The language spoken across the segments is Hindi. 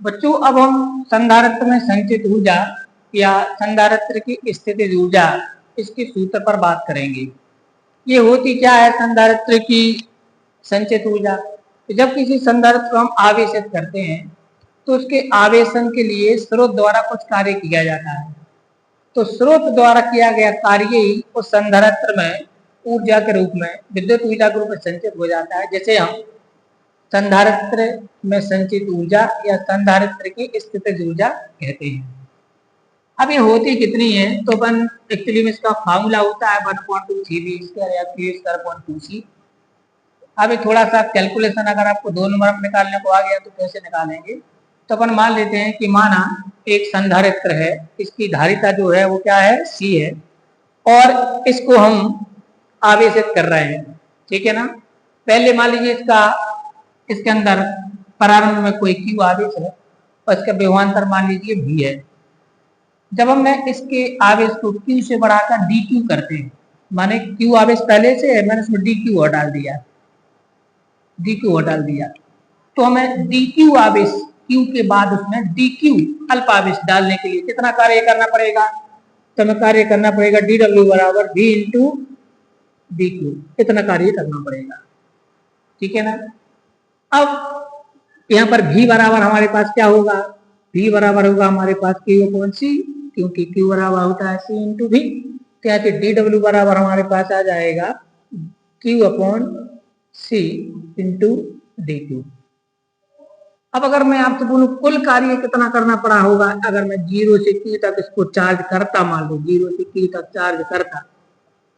बच्चों अब हम संधारित्र में संचित ऊर्जा या संधारित्र की स्थितिज ऊर्जा इसके सूत्र पर बात करेंगे। ये होती क्या है संधारित्र की संचित ऊर्जा? जब किसी संधारित्र को हम आवेशित करते हैं तो उसके आवेशन के लिए स्रोत द्वारा कुछ कार्य किया जाता है। तो स्रोत द्वारा किया गया कार्य ही उस संधारित्र में ऊर्जा के रूप में, विद्युत ऊर्जा के रूप में संचित हो जाता है, जैसे हम संधारित्र में संचित ऊर्जा या संधारित्र की स्थितिज ऊर्जा कहते हैं। अब ये होती कितनी है तो अपन एक्चुअली में इसका फार्मूला होता है 1/2 या Q²/2C। अभी थोड़ा सा कैलकुलेशन अगर आपको 2 नंबर में निकालने को आ गया तो कैसे निकालेंगे? तो अपन मान लेते हैं कि माना एक संधारित्र है, इसकी धारिता जो है वो क्या है, C है, और इसको हम आवेशित कर रहे हैं, ठीक है ना। पहले मान लीजिए इसके अंदर प्रारंभ में कोई Q आवेश है और इसका विभवांतर मान लीजिए V है। जब हमने इसके आवेश को Q से बढ़ाकर dQ करते हैं, माने Q आवेश पहले से है, मैंने इसमें dQ और डाल दिया, तो हमें dQ आवेश Q के बाद उसमें dQ अल्प आवेश डालने के लिए कितना कार्य करना पड़ेगा? तो हमें कार्य करना पड़ेगा dW बराबर V इंटू dQ, इतना कार्य करना पड़ेगा, ठीक है ना। अब यहाँ पर V बराबर हमारे पास क्या होगा? V बराबर होगा हमारे पास Q/C, क्योंकि Q बराबर होता है C इंटू V। तो यहाँ पे dW बराबर हमारे पास आ जाएगा Q/C इंटू dQ। अब अगर मैं आपसे बोलूं कुल कार्य कितना करना पड़ा होगा, अगर मैं 0 से Q तक इसको चार्ज करता, मान लो 0 से Q तक चार्ज करता,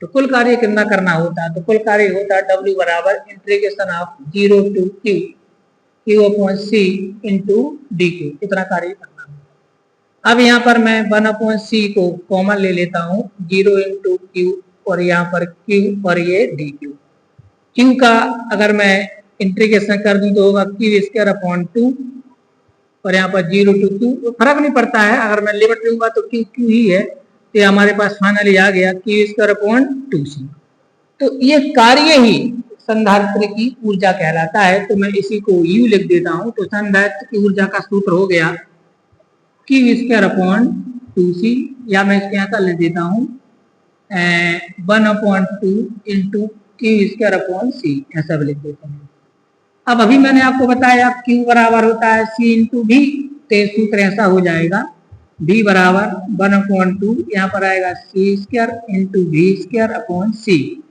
तो कुल कार्य कितना करना होता है? तो कुल कार्य होता है W बराबर integration of 0 to Q Q/C into dQ, इतना कार्य करना होगा। अब यहाँ पर मैं 1/C को कॉमन ले लेता हूँ, 0 इंटू Q और यहाँ पर Q और ये dQ। Q का अगर मैं इंटीग्रेशन कर दूं तो होगा Q²/2 और यहाँ पर 0 टू Q, फर्क नहीं पड़ता है, अगर मैं लिमिट लूंगा तो Q ही है। तो हमारे पास फाइनली आ गया Q²/2C। तो ये कार्य ही संधारित्र की ऊर्जा कहलाता है। तो मैं इसी को U लिख देता हूं। तो संधारित्र की ऊर्जा का सूत्र हो गया Q²/2C, या मैं इसके यहाँ का लिख देता हूँ 1/2 इंटू Q²/C, ऐसा भी लिख देता हूँ। अब अभी मैंने आपको बताया Q बराबर होता है C इंटू V, तो सूत्र ऐसा हो जाएगा V बराबर 1/2, यहाँ पर आएगा C² इंटू V²/C।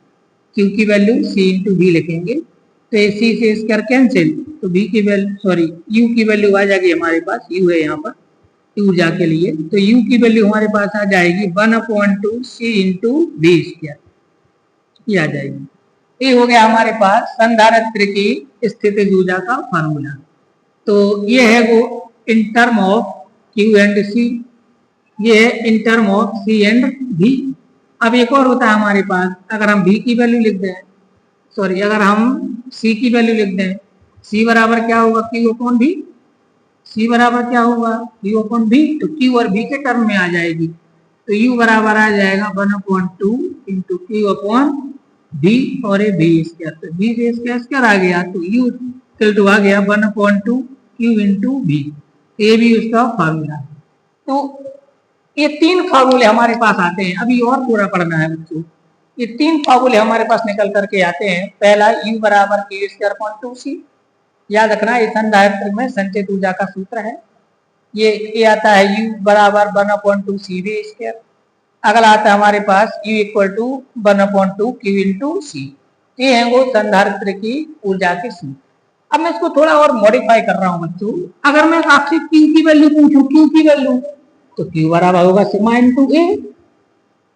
Q की वैल्यू C इंटू V लिखेंगे तो C से स्क्वायर कैंसिल, तो V की वैल्यू U की वैल्यू आ जाएगी हमारे पास, U है यहाँ पर ऊर्जा के लिए, तो U की वैल्यू हमारे पास आ जाएगी 1/2 C इंटू V², ये आ जाएगी। ये हो गया हमारे पास संधारित्र की स्थितिज ऊर्जा का फार्मूला। तो ये है वो in term of Q and C, ये है in term of C and V। अब एक और होता है हमारे पास, अगर हम V की वैल्यू लिख दें, अगर हम C की वैल्यू लिख दें, C बराबर क्या होगा Q/V, C बराबर क्या होगा Q/V, तो Q और V के टर्म में आ जाएगी, तो U बराबर आ जाएगा 1/2 इंटू Q/V और ये V², तो V से स्क्वायर आ गया, तो U इक्वल आ गया 1/2 Q इंटू V, ये भी उसका फार्मूला है। तो ये 3 फार्मूले हमारे पास आते हैं। अभी और पूरा पढ़ना है बच्चों। ये 3 फार्मूले हमारे पास निकल करके आते हैं। पहला U बराबर Q²/2C, याद रखना ये संधारित्र में संचित ऊर्जा का सूत्र है। ये आता है U बराबर 1/2 CV²। अगला आता है हमारे पास U = 1/2 Q इंटू C। ये है वो संधारित्र की ऊर्जा के सूत्र। अब मैं इसको थोड़ा और मॉडिफाई कर रहा हूँ बच्चों। अगर मैं आपसे Q की वैल्यू पूछूं, Q की वैल्यू, तो Q बराबर होगा सिग्मा इंटू A,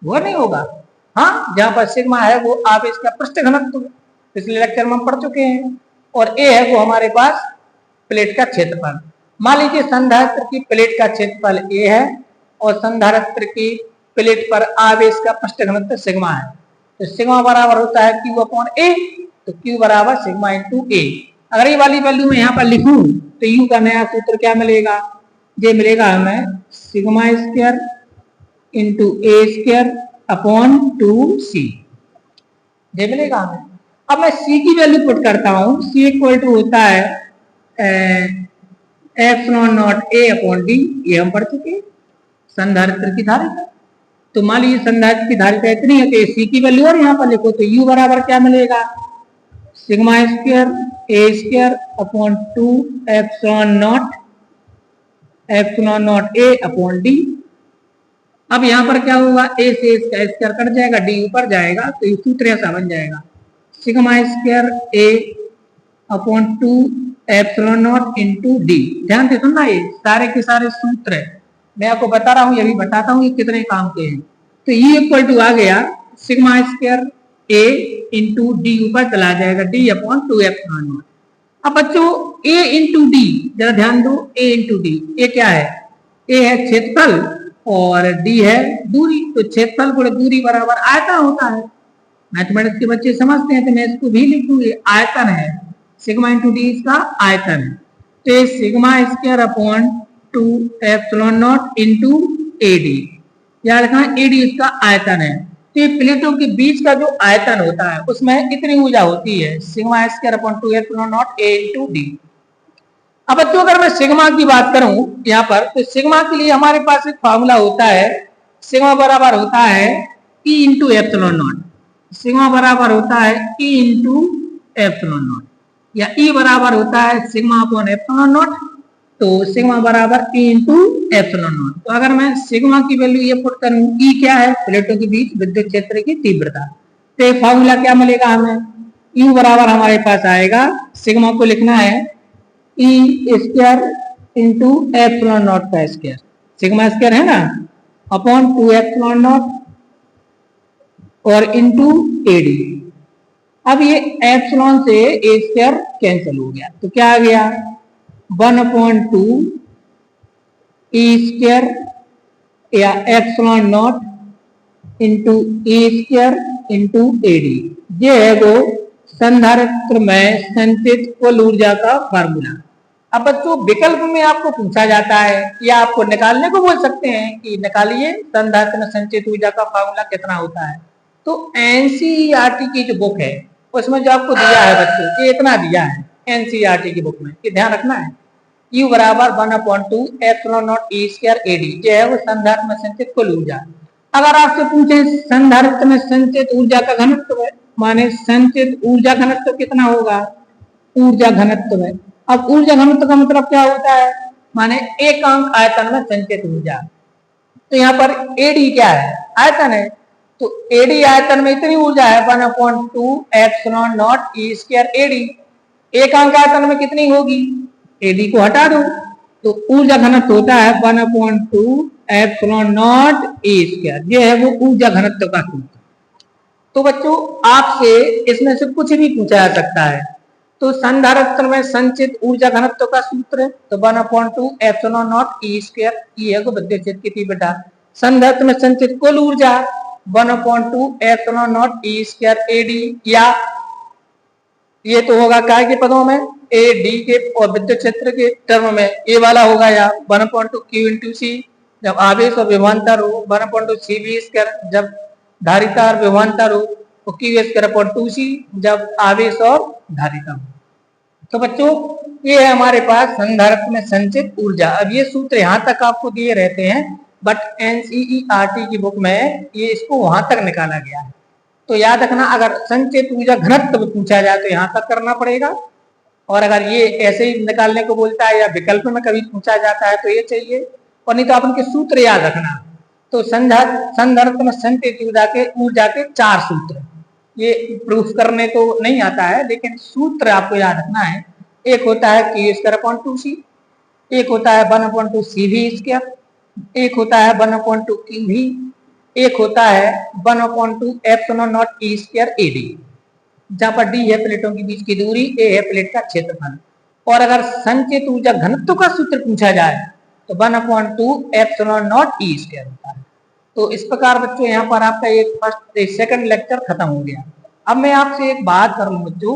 वो नहीं होगा। हाँ, जहां पर सिग्मा है वो आवेश का पृष्ठ घनत्व, पिछले लेक्चर में हम पढ़ चुके हैं, और A है वो हमारे पास प्लेट का क्षेत्रफल। मान लीजिए संधारित्र की प्लेट का क्षेत्रफल A है और संधारित्र की प्लेट पर आवेश का पृष्ठ घनत्व सिग्मा है, तो सिग्मा बराबर होता है Q/A, तो Q बराबर सिग्मा इंटू A। अगर ये वाली वैल्यू मैं यहाँ पर लिखूं तो U का नया सूत्र क्या मिलेगा? ये मिलेगा हमें σ² इंटू A²/2C, ये मिलेगा हमें। अब मैं C की वैल्यू पुट करता हूँ, C = होता है epsilon not a upon D, ये हम पढ़ चुके हैं संधारित्र की धारिता। तो मान लीजिए संधारित्र की धारिता इतनी है तो सी की वैल्यू और यहाँ पर लिखो तो यू बराबर क्या मिलेगा, sigma square A square upon 2 epsilon not a upon D. अब यहाँ पर क्या होगा, ए से इसका स्क्वायर कट जाएगा, डी ऊपर जाएगा, तो ये सूत्र ऐसा बन जाएगा sigma square A upon 2 epsilon not into D. ध्यान से सुनना, ये सारे के सारे सूत्र है, मैं आपको बता रहा हूँ, ये भी बताता हूँ ये कितने काम के हैं। तो ये इक्वल टू आ गया सिग्मा स्क्वायर ए इंटू डी, ऊपर चला जाएगा डी अपॉन 2 एप्सिलॉन नॉट। अब बच्चों ए इंटू डी, जरा ध्यान दो, ए इंटू डी, ए क्या है, ए है क्षेत्रफल और डी है दूरी। तो क्षेत्रफल गुणे दूरी बराबर आयतन होता है, मैथमेटिक्स के बच्चे समझते हैं, तो मैं इसको भी लिख दूंगी, आयतन है, सिग्मा इंटू डी इसका आयतन है। तो ये sigma square upon 2 epsilon not into A D, याद रखना ए डी इसका आयतन है। तो ये प्लेटों के बीच का जो आयतन होता है उसमें इतनी ऊर्जा होती है, sigma square upon 2 epsilon not a into D. अब बच्चों अगर मैं सिग्मा की बात करूं यहाँ पर, तो सिग्मा के लिए हमारे पास एक फार्मूला होता है, सिग्मा बराबर होता है E into epsilon not, sigma बराबर होता है ई इंटू एप्सिलॉन नॉट, या ई बराबर होता है सिग्मा अपॉन एप्सिलॉन नॉट। तो सिग्मा बराबर ई इंटू एप्सिलॉन नॉट। तो अगर मैं सिग्मा की वैल्यू ये पुट करूं, ई क्या है, प्लेटों के बीच विद्युत क्षेत्र की तीव्रता, तो फार्मूला क्या मिलेगा हमें, यू बराबर हमारे पास आएगा, सिग्मा को लिखना है E square into epsilon not का स्क्वायर, सिग्मा स्क्वायर है ना, अपॉन 2 एप्सिलॉन नॉट और इंटू ए डी। अब ये एप्सिलॉन से ए स्क्वायर कैंसिल हो गया, तो क्या आ गया 1/2 ई स्क्वायर या epsilon not into A square into A D. ये है वो संधारित्र में संचित कुल ऊर्जा का फार्मूला। अब बच्चों विकल्प में आपको पूछा जाता है या आपको निकालने को बोल सकते हैं कि निकालिए संधारित्र में संचित ऊर्जा का फार्मूला कितना होता है। तो एनसीईआरटी की जो बुक है उसमें जो आपको दिया है बच्चों, ये इतना दिया है एनसीईआरटी की बुक में, ये ध्यान रखना है, U बराबर 1/2 epsilon naught E square A D, ये है वो संधारित्र में संचित कुल ऊर्जा। अगर आपसे पूछे संधारित्र में संचित ऊर्जा का घनत्व है, माने संचित ऊर्जा घनत्व कितना होगा, ऊर्जा घनत्व है। अब ऊर्जा घनत्व का मतलब क्या होता है, माने एकांक आयतन में संचित ऊर्जा। तो यहाँ पर एडी क्या है, आयतन है, तो एडी आयतन में इतनी ऊर्जा है 1/2 एप्सिलॉन नॉट ई स्क्वायर एडी। एकांक आयतन में कितनी होगी, एडी को हटा दो, तो ऊर्जा घनत्व होता है 1/2 एप्सिलॉन नॉट ई स्क्वायर, ये है वो ऊर्जा घनत्व का सूत्र। तो बच्चों आपसे इसमें से कुछ भी पूछा जा सकता है। तो संधारित्र में संचित ऊर्जा घनत्व का सूत्र, तो 1/2 एप्सिलॉन नॉट ई स्क्वायर, ये है विद्युत क्षेत्र की तीव्रता। संधारित्र में संचित कुल ऊर्जा 1/2 epsilon naught E square A D, या ये तो होगा काय के पदों में, ए डी के और विद्युत क्षेत्र के टर्म में ए वाला होगा, या 1/2 क्यू इंटू सी जब आवेश और विभवांतर हो, 1/2 सी बी स्क्वायर जब धारिता और विभवांतर हो, तो क्यू स्क्वायर अपॉन 2c जब आवेश और धारिता हो। तो बच्चों ये है हमारे पास संधारित्र में संचित ऊर्जा। अब ये सूत्र यहाँ तक आपको दिए रहते हैं, बट एनसीईआरटी की बुक में ये इसको वहां तक निकाला गया है। तो याद रखना, अगर संचित ऊर्जा घनत्व पूछा जाए तो यहाँ तक करना पड़ेगा, और अगर ये ऐसे ही निकालने को बोलता है या विकल्प में कभी पूछा जाता है तो ये चाहिए, और नहीं तो आप उनके सूत्र याद रखना। तो संधारित्र में संचित ऊर्जा के 4 सूत्र, ये प्रूफ करने को नहीं आता है, लेकिन सूत्र आपको याद रखना है। एक होता है क्यू स्क्वायर अपॉन 2c, एक होता है 1/2 सी भी स्क्वायर, एक होता है 1/2 क्यू भी, एक होता है 1/2 epsilon naught E square A D, जहां पर डी है प्लेटों के बीच की दूरी, ए है प्लेट का क्षेत्रफल। और अगर संचित ऊर्जा घनत्व का सूत्र पूछा जाए तो 1/2 एप्सिलॉन नॉट ई स्क्वायर होता है। तो इस प्रकार बच्चों यहाँ पर आपका एक सेकंड लेक्चर खत्म हो गया। अब मैं आपसे एक बात करूं बच्चों,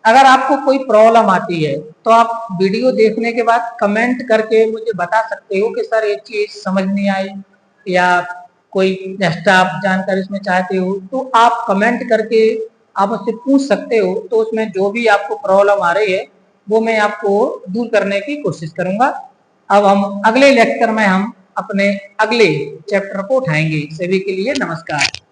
अगर आपको कोई प्रॉब्लम आती है तो आप वीडियो देखने के बाद कमेंट करके मुझे बता सकते हो कि सर ये चीज समझ नहीं आई, या कोई एक्स्ट्रा आप जानकारी उसमें चाहते हो, तो आप कमेंट करके आप उससे पूछ सकते हो। तो उसमें जो भी आपको प्रॉब्लम आ रही है वो मैं आपको दूर करने की कोशिश करूंगा। अब हम अगले लेक्चर में हम अपने अगले चैप्टर को उठाएंगे। सभी के लिए नमस्कार।